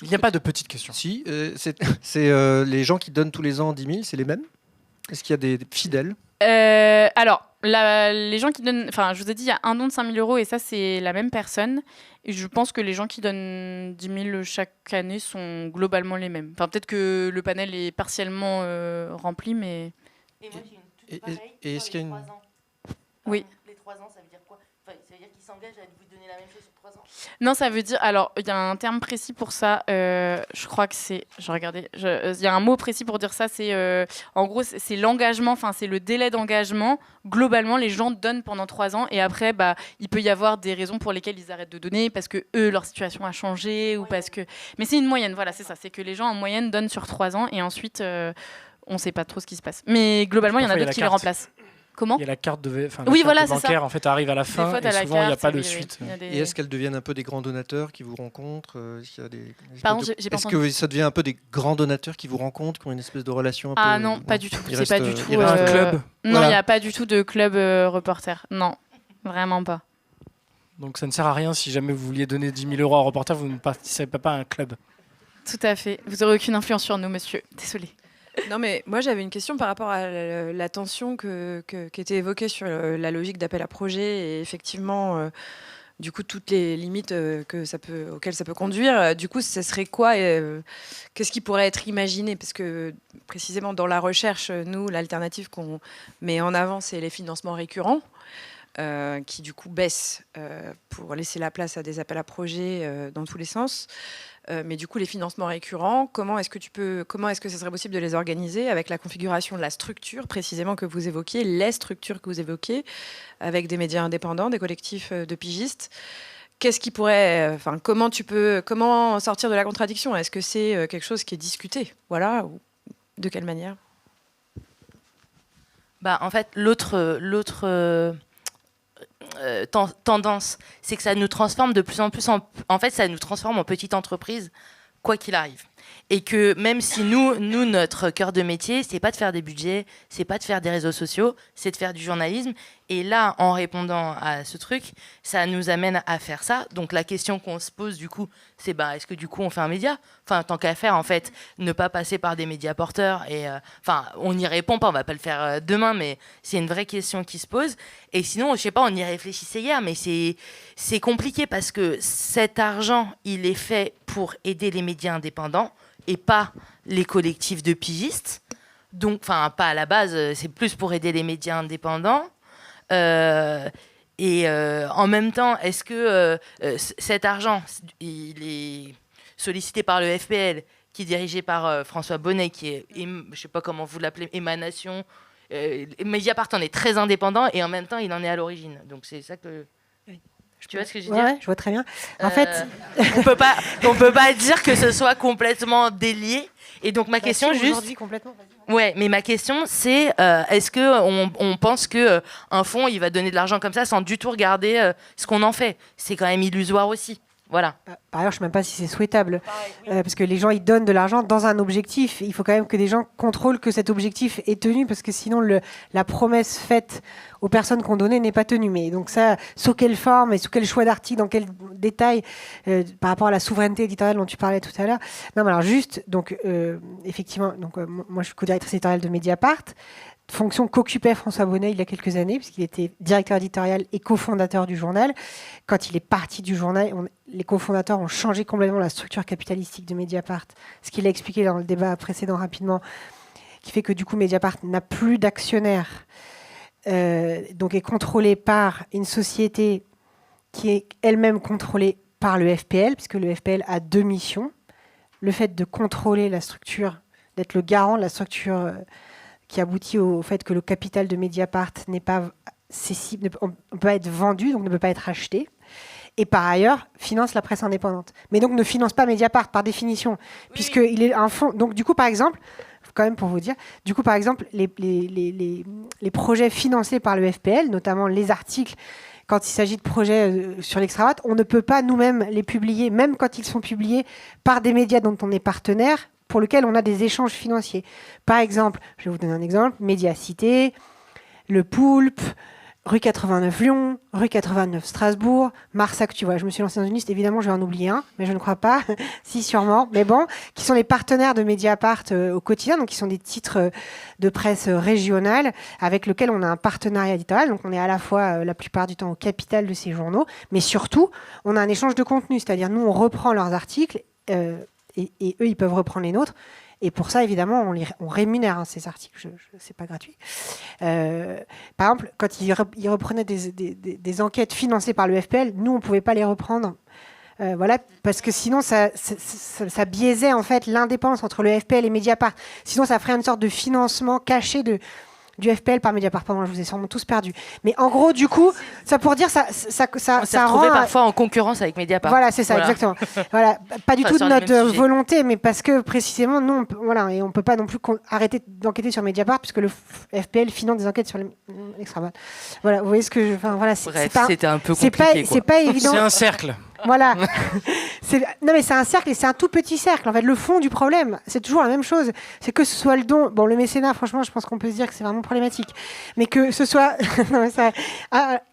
Il n'y a pas de petites questions. Si, c'est les gens qui donnent tous les ans 10 000, c'est les mêmes? Est-ce qu'il y a des fidèles? Alors, les gens qui donnent... Enfin, je vous ai dit, il y a un don de 5 000 € et ça, c'est la même personne. Et je pense que les gens qui donnent 10 000 chaque année sont globalement les mêmes. Enfin, peut-être que le panel est partiellement rempli, mais... Et moi, j'ai une toute pareille. Et est-ce qu'il y a une... Oui. Les 3 ans, ça veut dire quoi? Enfin, ça veut dire qu'ils s'engagent à vous donner la même chose sur 3 ans? Non, ça veut dire... Alors, il y a un terme précis pour ça. Je crois que c'est... Je regardais. Il y a un mot précis pour dire ça. C'est... en gros, c'est l'engagement. Enfin, c'est le délai d'engagement. Globalement, les gens donnent pendant 3 ans. Et après, il peut y avoir des raisons pour lesquelles ils arrêtent de donner. Parce que eux, leur situation a changé. Ou parce que... Mais c'est une moyenne. Voilà, c'est ça. C'est que les gens, en moyenne, donnent sur 3 ans. Et ensuite, on ne sait pas trop ce qui se passe. Mais globalement, il y en a d'autres qui les remplacent. Comment? Il y a la carte de, la oui, carte voilà, bancaire, c'est ça. En fait, arrive à la fin et souvent, il n'y a pas de suite. Et est-ce qu'elles deviennent un peu des grands donateurs qui vous rencontrent? Pardon, j'ai pas Est-ce entendu. que ça devient un peu des grands donateurs qui vous rencontrent, qui ont une espèce de relation un peu... Ah non, pas du tout. C'est pas du tout. Il y a un club. Non, Voilà. il n'y a pas du tout de club reporter. Non, vraiment pas. Donc ça ne sert à rien si jamais vous vouliez donner 10 000 € à un reporter, vous ne participez pas à un club. Tout à fait. Vous n'aurez aucune influence sur nous, monsieur. Désolé. Non, mais moi, j'avais une question par rapport à la tension qui était évoquée sur la logique d'appel à projet et effectivement, du coup, toutes les limites auxquelles ça peut conduire. Du coup, ce serait quoi qu'est-ce qui pourrait être imaginé? Parce que, précisément, dans la recherche, nous, l'alternative qu'on met en avant, c'est les financements récurrents. Qui du coup baissent pour laisser la place à des appels à projets dans tous les sens. Mais du coup, les financements récurrents, comment est-ce que ça serait possible de les organiser avec la configuration de la structure précisément que vous évoquiez, les structures que vous évoquiez, avec des médias indépendants, des collectifs de pigistes? Qu'est-ce qui pourrait, comment sortir de la contradiction? Est-ce que c'est quelque chose qui est discuté? Voilà, ou de quelle manière? En fait, l'autre tendance, c'est que ça nous transforme de plus en plus en fait, ça nous transforme en petite entreprise, quoi qu'il arrive. Et que même si nous, notre cœur de métier, c'est pas de faire des budgets, c'est pas de faire des réseaux sociaux, c'est de faire du journalisme. Et là, en répondant à ce truc, ça nous amène à faire ça. Donc la question qu'on se pose du coup, c'est est-ce que du coup on fait un média? Enfin, tant qu'à faire, en fait, ne pas passer par des médias porteurs. Et on n'y répond pas, on va pas le faire demain, mais c'est une vraie question qui se pose. Et sinon, je sais pas, on y réfléchissait hier, mais c'est compliqué parce que cet argent, il est fait pour aider les médias indépendants et pas les collectifs de pigistes. Donc, pas à la base, c'est plus pour aider les médias indépendants. En même temps, est-ce que cet argent, il est sollicité par le FPL, qui est dirigé par François Bonnet, qui est, je sais pas comment vous l'appelez, émanation. Mediapart en est très indépendant et en même temps, il en est à l'origine. Donc c'est ça que... Tu vois ce que je veux dire? Ouais, je vois très bien. En fait, on peut pas dire que ce soit complètement délié. Et donc ma question juste, complètement. ouais, mais ma question c'est est-ce que on pense que un fonds il va donner de l'argent comme ça sans du tout regarder ce qu'on en fait? C'est quand même illusoire aussi. Voilà. Par ailleurs, je ne sais même pas si c'est souhaitable. Parce que les gens, ils donnent de l'argent dans un objectif. Il faut quand même que des gens contrôlent que cet objectif est tenu, parce que sinon, la promesse faite aux personnes qu'on donnait n'est pas tenue. Mais donc ça, sous quelle forme et sous quel choix d'article, dans quel détail, par rapport à la souveraineté éditoriale dont tu parlais tout à l'heure. Non, mais alors juste, donc, effectivement, donc, moi, je suis co-directrice éditoriale de Mediapart, fonction qu'occupait François Bonnet il y a quelques années, puisqu'il était directeur éditorial et cofondateur du journal. Quand il est parti du journal, les cofondateurs ont changé complètement la structure capitalistique de Mediapart, ce qu'il a expliqué dans le débat précédent rapidement, qui fait que du coup Mediapart n'a plus d'actionnaires, donc est contrôlé par une société qui est elle-même contrôlée par le FPL, puisque le FPL a 2 missions. Le fait de contrôler la structure, d'être le garant de la structure qui aboutit au fait que le capital de Mediapart n'est pas cessible, on peut pas être vendu, donc ne peut pas être acheté. Et par ailleurs, finance la presse indépendante. Mais donc ne finance pas Mediapart par définition, puisqu'il est un fonds. Donc du coup, par exemple, quand même pour vous dire, du coup, par exemple, les projets financés par le FPL, notamment les articles, quand il s'agit de projets sur l'Extravat, on ne peut pas nous-mêmes les publier, même quand ils sont publiés par des médias dont on est partenaire, pour lequel on a des échanges financiers. Par exemple, je vais vous donner un exemple, Médiacité, Le Poulpe, Rue 89 Lyon, rue 89 Strasbourg, Mars Actu. Voilà, je me suis lancée dans une liste, évidemment je vais en oublier un, mais je ne crois pas, si sûrement, mais bon, qui sont les partenaires de Mediapart au quotidien, donc qui sont des titres de presse régionale avec lesquels on a un partenariat éditorial, donc on est à la fois la plupart du temps au capital de ces journaux, mais surtout on a un échange de contenu, c'est-à-dire nous on reprend leurs articles et eux ils peuvent reprendre les nôtres. Et pour ça, évidemment, on rémunère ces articles. C'est pas gratuit. Par exemple, quand ils reprenaient des enquêtes financées par le FPL, nous, on pouvait pas les reprendre. Voilà, parce que sinon, ça biaisait en fait l'indépendance entre le FPL et Mediapart. Sinon, ça ferait une sorte de financement caché du FPL par Mediapart. Pardon, je vous ai sûrement tous perdu. Mais en gros, du coup, ça pour dire, ça rend parfois en concurrence avec Mediapart. Voilà, c'est ça, voilà. Exactement. Voilà, pas du tout de notre volonté, mais parce que précisément, nous, et on peut pas non plus arrêter d'enquêter sur Mediapart puisque le FPL finance des enquêtes sur l'Extrabad. Voilà, vous voyez ce que, c'était un peu compliqué. C'est pas évident. C'est un cercle. Voilà. Non, mais c'est un cercle et c'est un tout petit cercle. En fait, le fond du problème, c'est toujours la même chose. C'est que ce soit le don. Bon, le mécénat, franchement, je pense qu'on peut se dire que c'est vraiment problématique. Mais que ce soit.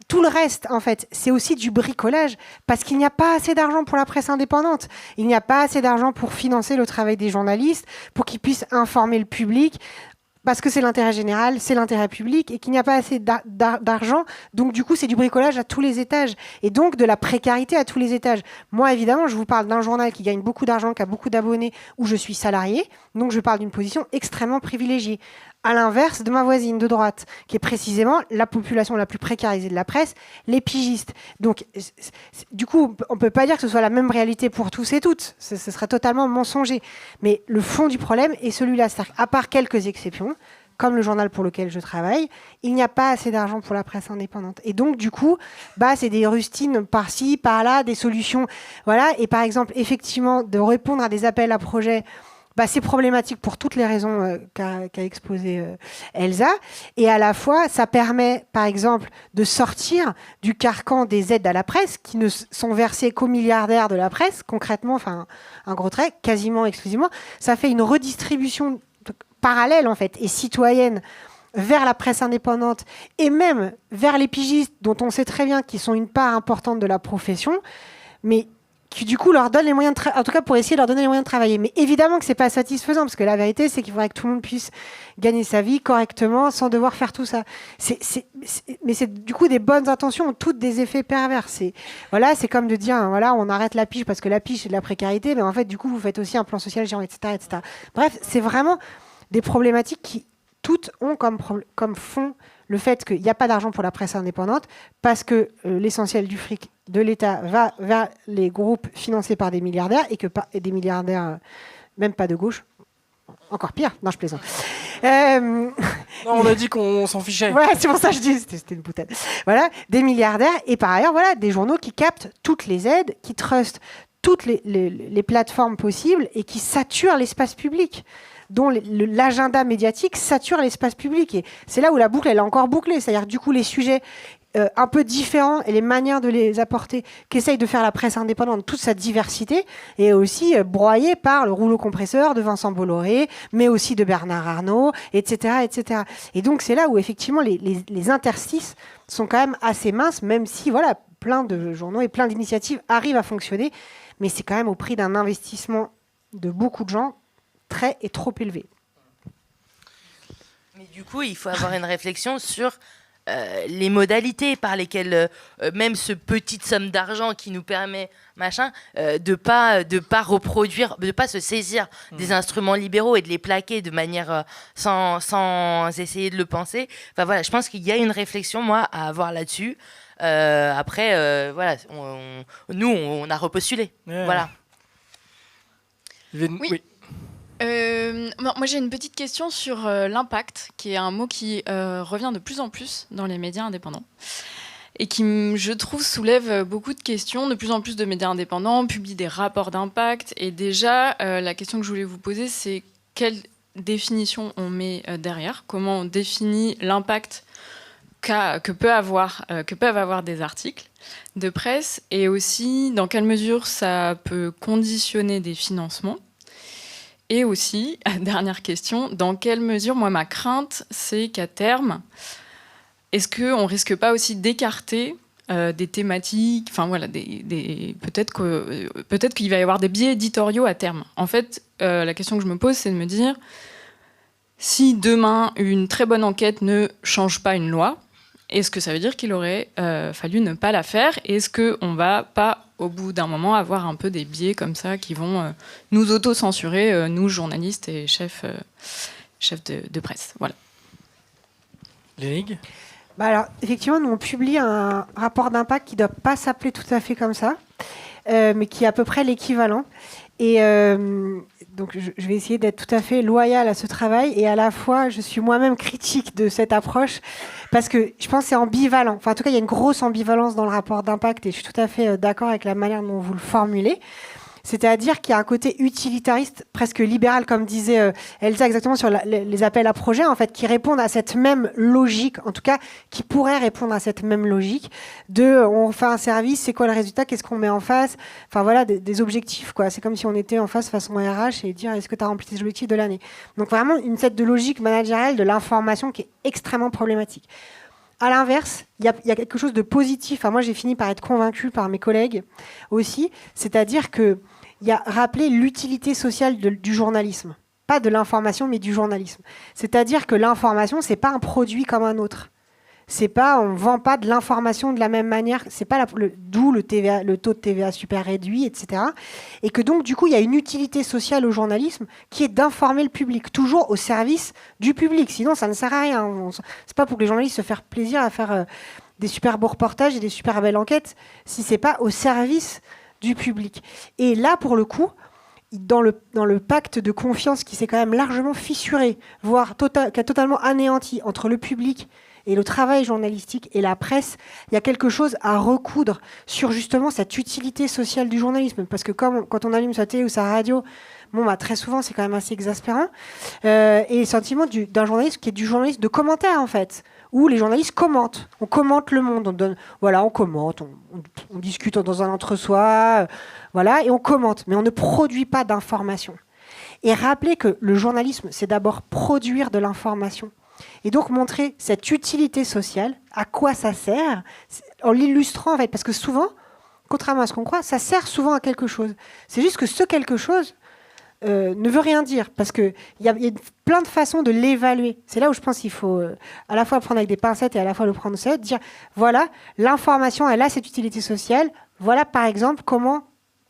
Tout le reste, en fait, c'est aussi du bricolage parce qu'il n'y a pas assez d'argent pour la presse indépendante. Il n'y a pas assez d'argent pour financer le travail des journalistes, pour qu'ils puissent informer le public. Parce que c'est l'intérêt général, c'est l'intérêt public et qu'il n'y a pas assez d'argent. Donc, du coup, c'est du bricolage à tous les étages et donc de la précarité à tous les étages. Moi, évidemment, je vous parle d'un journal qui gagne beaucoup d'argent, qui a beaucoup d'abonnés, où je suis salarié. Donc, je parle d'une position extrêmement privilégiée. À l'inverse de ma voisine de droite, qui est précisément la population la plus précarisée de la presse, les pigistes. Donc, du coup, on ne peut pas dire que ce soit la même réalité pour tous et toutes. Ce serait totalement mensonger. Mais le fond du problème est celui-là. C'est-à-dire, à part quelques exceptions, comme le journal pour lequel je travaille, il n'y a pas assez d'argent pour la presse indépendante. Et donc, du coup, c'est des rustines par-ci, par-là, des solutions. Voilà. Et par exemple, effectivement, de répondre à des appels à projets, c'est problématique pour toutes les raisons qu'a exposé Elsa. Et à la fois, ça permet, par exemple, de sortir du carcan des aides à la presse qui ne sont versées qu'aux milliardaires de la presse, concrètement, enfin, un gros trait, quasiment exclusivement. Ça fait une redistribution parallèle, en fait, et citoyenne vers la presse indépendante et même vers les pigistes, dont on sait très bien qu'ils sont une part importante de la profession, mais qui du coup leur donne les moyens en tout cas pour essayer de leur donner les moyens de travailler. Mais évidemment que c'est pas satisfaisant parce que la vérité c'est qu'il faudrait que tout le monde puisse gagner sa vie correctement sans devoir faire tout ça. Mais c'est du coup des bonnes intentions ont toutes des effets pervers. C'est comme de dire on arrête la pige parce que la pige c'est de la précarité, mais en fait du coup vous faites aussi un plan social géant, etc. Bref, c'est vraiment des problématiques qui toutes ont comme fond le fait qu'il n'y a pas d'argent pour la presse indépendante parce que l'essentiel du fric de l'État va vers les groupes financés par des milliardaires et des milliardaires même pas de gauche. Encore pire. Non, je plaisante. Non, on a dit qu'on s'en fichait. Voilà, c'est pour ça que je dis c'était une boutade. Voilà, des milliardaires et par ailleurs, des journaux qui captent toutes les aides, qui trustent toutes les plateformes possibles et qui saturent l'espace public, dont l'agenda médiatique sature l'espace public. Et c'est là où la boucle, elle est encore bouclée. C'est-à-dire, du coup, les sujets un peu différents et les manières de les apporter qu'essaye de faire la presse indépendante, toute sa diversité, est aussi broyée par le rouleau compresseur de Vincent Bolloré, mais aussi de Bernard Arnault, etc. etc. Et donc, c'est là où, effectivement, les interstices sont quand même assez minces, même si, plein de journaux et plein d'initiatives arrivent à fonctionner, mais c'est quand même au prix d'un investissement de beaucoup de gens très et trop élevé. Mais du coup, il faut avoir une réflexion sur les modalités par lesquelles même ce petite somme d'argent qui nous permet de pas reproduire, de pas se saisir des instruments libéraux et de les plaquer de manière sans essayer de le penser. Enfin voilà, je pense qu'il y a une réflexion à avoir là-dessus. Après, nous on a repostulé. Ouais. Voilà. Oui. Moi j'ai une petite question sur l'impact, qui est un mot qui revient de plus en plus dans les médias indépendants et qui, je trouve, soulève beaucoup de questions. De plus en plus de médias indépendants publient des rapports d'impact. Et déjà, la question que je voulais vous poser, c'est quelle définition on met derrière ? Comment on définit l'impact que peuvent avoir des articles de presse ? Et aussi, dans quelle mesure ça peut conditionner des financements ? Et aussi, dernière question, dans quelle mesure, moi, ma crainte, c'est qu'à terme, est-ce qu'on ne risque pas aussi d'écarter des thématiques, enfin voilà, peut-être qu'il va y avoir des biais éditoriaux à terme. En fait, la question que je me pose, c'est de me dire, si demain une très bonne enquête ne change pas une loi, est-ce que ça veut dire qu'il aurait fallu ne pas la faire? Est-ce qu'on ne va pas, au bout d'un moment, avoir un peu des biais comme ça qui vont nous auto-censurer, nous, journalistes et chefs de presse? Voilà. Lénig ? Alors, effectivement, nous, on publie un rapport d'impact qui ne doit pas s'appeler tout à fait comme ça, mais qui est à peu près l'équivalent. Et donc, je vais essayer d'être tout à fait loyale à ce travail. Et à la fois, je suis moi-même critique de cette approche parce que je pense que c'est ambivalent. Enfin, en tout cas, il y a une grosse ambivalence dans le rapport d'impact et je suis tout à fait d'accord avec la manière dont vous le formulez. C'est-à-dire qu'il y a un côté utilitariste, presque libéral, comme disait Elsa exactement sur les appels à projets, en fait, qui répondent à cette même logique, en tout cas, qui pourraient répondre à cette même logique de on fait un service, c'est quoi le résultat, qu'est-ce qu'on met en face, enfin voilà, des objectifs, quoi. C'est comme si on était en face façon RH et dire est-ce que tu as rempli tes objectifs de l'année. Donc vraiment, une set de logique managériale de l'information qui est extrêmement problématique. À l'inverse, il y a quelque chose de positif. Enfin, moi, j'ai fini par être convaincue par mes collègues aussi, c'est-à-dire que il y a rappelé l'utilité sociale du journalisme. Pas de l'information, mais du journalisme. C'est-à-dire que l'information, c'est pas un produit comme un autre. C'est pas, on vend pas de l'information de la même manière. C'est pas d'où le taux de TVA super réduit, etc. Et que donc, du coup, il y a une utilité sociale au journalisme qui est d'informer le public, toujours au service du public. Sinon, ça ne sert à rien. C'est pas pour que les journalistes se fassent plaisir à faire des super beaux reportages et des super belles enquêtes, si c'est pas au service du public. Et là, pour le coup, dans le pacte de confiance qui s'est quand même largement fissuré, voire qui a totalement anéanti entre le public et le travail journalistique et la presse, il y a quelque chose à recoudre sur justement cette utilité sociale du journalisme. Parce que quand on allume sa télé ou sa radio, très souvent, c'est quand même assez exaspérant. Et le sentiment d'un journaliste qui est du journaliste de commentaire, en fait, où les journalistes commentent. On commente le monde. On commente, on discute dans un entre-soi, et on commente. Mais on ne produit pas d'information. Et rappeler que le journalisme, c'est d'abord produire de l'information. Et donc montrer cette utilité sociale, à quoi ça sert, en l'illustrant, en fait. Parce que souvent, contrairement à ce qu'on croit, ça sert souvent à quelque chose. C'est juste que ce quelque chose ne veut rien dire, parce qu'il y a plein de façons de l'évaluer. C'est là où je pense qu'il faut à la fois prendre avec des pincettes et à la fois le prendre au sérieux, dire, voilà, l'information, elle a cette utilité sociale, voilà par exemple comment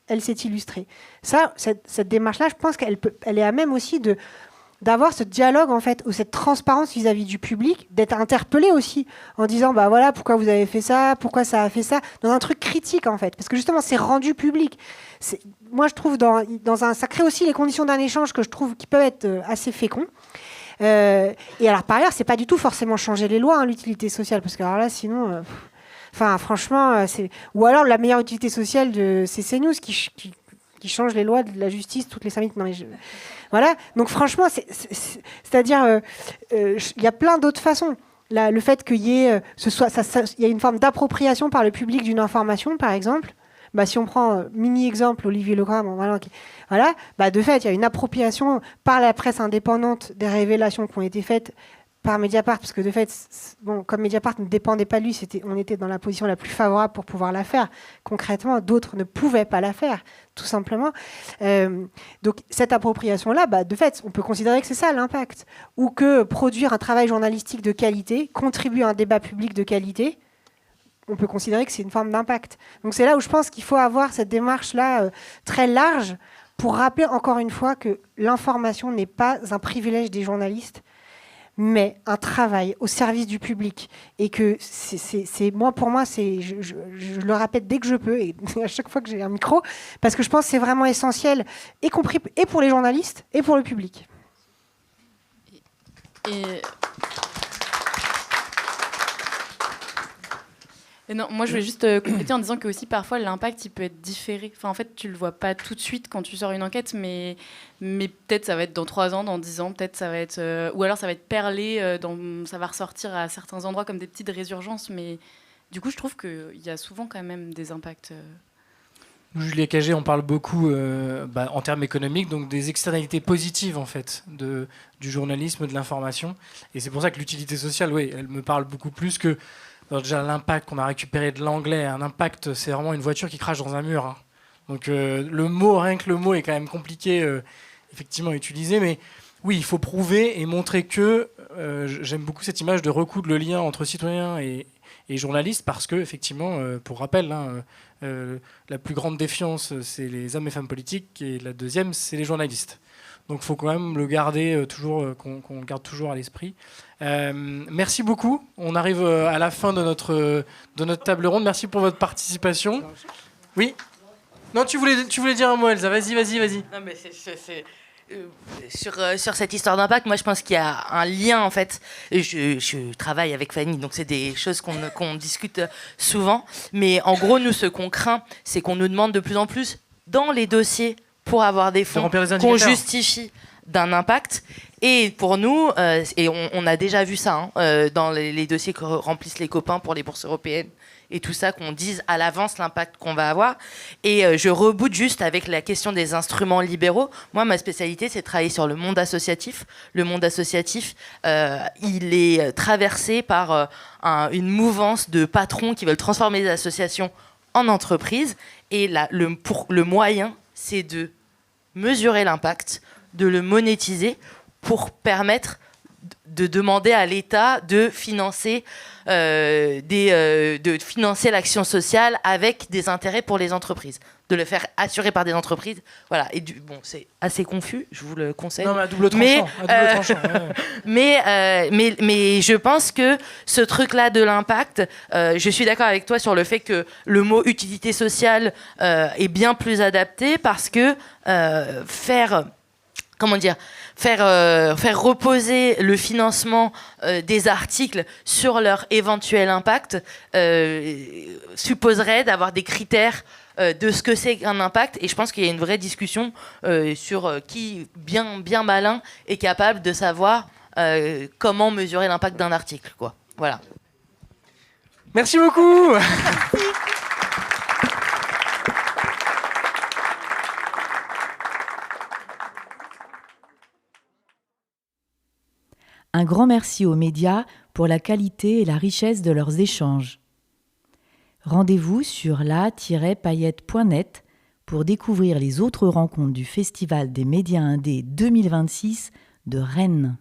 elle s'est illustrée. Ça, cette démarche-là, je pense qu'elle est à même aussi d'avoir ce dialogue, en fait, ou cette transparence vis-à-vis du public, d'être interpellé aussi, en disant, voilà, pourquoi vous avez fait ça, pourquoi ça a fait ça, dans un truc critique, en fait. Parce que justement, c'est rendu public. Moi, je trouve, ça crée aussi les conditions d'un échange que je trouve qui peuvent être assez féconds. Et alors, par ailleurs, c'est pas du tout forcément changer les lois, l'utilité sociale, parce que alors là, sinon... franchement, ou alors la meilleure utilité sociale c'est CNews qui change les lois de la justice toutes les 5 minutes. Non, mais voilà. Donc franchement, c'est-à-dire, il y a plein d'autres façons. Le fait qu'il y ait, il y a une forme d'appropriation par le public d'une information, par exemple. Si on prend mini-exemple, Olivier Legrand, de fait, il y a une appropriation par la presse indépendante des révélations qui ont été faites par Mediapart, parce que de fait, comme Mediapart ne dépendait pas de lui, on était dans la position la plus favorable pour pouvoir la faire. Concrètement, d'autres ne pouvaient pas la faire, tout simplement. Donc cette appropriation-là, de fait, on peut considérer que c'est ça l'impact. Ou que produire un travail journalistique de qualité contribue à un débat public de qualité, on peut considérer que c'est une forme d'impact. Donc c'est là où je pense qu'il faut avoir cette démarche-là très large pour rappeler encore une fois que l'information n'est pas un privilège des journalistes, mais un travail au service du public. Et que pour moi, je le répète dès que je peux, et à chaque fois que j'ai un micro, parce que je pense que c'est vraiment essentiel, y compris et pour les journalistes et pour le public. Et non, moi je voulais juste compléter en disant que aussi parfois l'impact il peut être différé. Enfin, en fait, tu le vois pas tout de suite quand tu sors une enquête, mais peut-être ça va être dans 3 ans, dans 10 ans, peut-être ça va être ou alors ça va être perlé, ça va ressortir à certains endroits comme des petites résurgences. Mais du coup, je trouve qu'il y a souvent quand même des impacts Nous, Juliette Cagé, on parle beaucoup en termes économiques, donc des externalités positives en fait du journalisme, de l'information. Et c'est pour ça que l'utilité sociale, oui, elle me parle beaucoup plus que déjà l'impact qu'on a récupéré de l'anglais. Un impact, c'est vraiment une voiture qui crache dans un mur. Hein. Donc le mot, rien que le mot est quand même compliqué effectivement à utiliser, mais oui, il faut prouver et montrer que j'aime beaucoup cette image de recoudre le lien entre citoyens et journalistes parce que effectivement, pour rappel, la plus grande défiance, c'est les hommes et femmes politiques et la deuxième, c'est les journalistes. Donc il faut quand même le garder qu'on le garde toujours à l'esprit. Merci beaucoup. On arrive à la fin de notre table ronde. Merci pour votre participation. Oui. Non, tu voulais dire un mot, Elsa. Vas-y. Non, mais sur cette histoire d'impact, moi je pense qu'il y a un lien en fait. Je travaille avec Fanny, donc c'est des choses qu'on discute souvent. Mais en gros, nous, ce qu'on craint, c'est qu'on nous demande de plus en plus dans les dossiers pour avoir des fonds qu'on justifie d'un impact. Et pour nous, et on a déjà vu ça dans les dossiers que remplissent les copains pour les bourses européennes et tout ça, qu'on dise à l'avance l'impact qu'on va avoir. Et je reboot juste avec la question des instruments libéraux. Moi, ma spécialité, c'est de travailler sur le monde associatif. Le monde associatif, il est traversé par une mouvance de patrons qui veulent transformer les associations en entreprises. Et le moyen, c'est de mesurer l'impact, de le monétiser pour permettre de demander à l'État de financer financer l'action sociale avec des intérêts pour les entreprises, de le faire assurer par des entreprises. Voilà. Et c'est assez confus, je vous le conseille. Non, mais à double tranchant. Mais je pense que ce truc-là de l'impact, je suis d'accord avec toi sur le fait que le mot utilité sociale est bien plus adapté parce que faire reposer le financement des articles sur leur éventuel impact supposerait d'avoir des critères de ce que c'est qu'un impact. Et je pense qu'il y a une vraie discussion sur qui, bien malin, est capable de savoir comment mesurer l'impact d'un article, quoi. Voilà. Merci beaucoup. Un grand merci aux médias pour la qualité et la richesse de leurs échanges. Rendez-vous sur la-paillette.net pour découvrir les autres rencontres du Festival des médias indés 2026 de Rennes.